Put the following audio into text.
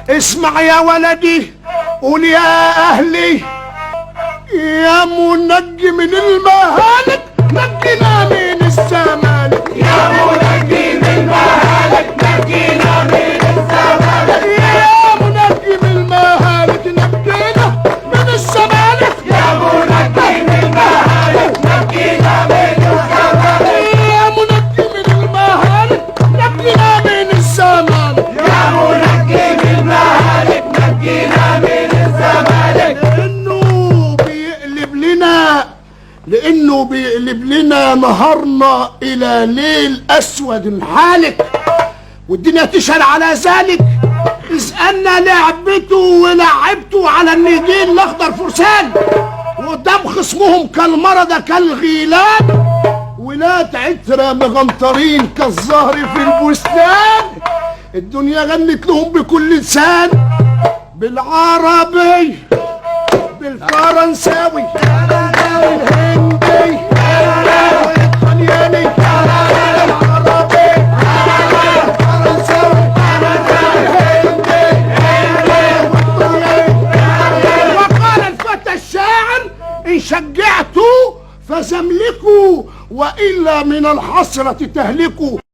اسمع يا ولدي، قول يا اهلي يا منجي من المهالك نجينا من الزمالك، يا منجي من المهالك نجينا من الزمالك، يا منجي من المهالك نجينا من الزمالك، يا منجي من المهالك نجينا من الزمالك، يا منجي من المهالك نجينا من الزمالك، يا منجي من المهالك نجينا من الزمالك. لانه بيقلب لنا نهارنا الى ليل اسود حالك، والدنيا تشهد على ذلك، اذ ان لعبته ولعبته على النجيل الاخضر فرسان، وقدام خصمهم كالمرضى كالغيلان، ولاد عترة مغنطرين كالزهر في البستان. الدنيا غنت لهم بكل لسان، بالعربي بالفرنساوي الهندي الطلياني العربي الفرنساوي الهندي والطلياني. وقال الفتى الشاعر إن شجعتوا فزملكوا وإلا من الحسرة تهلكوا.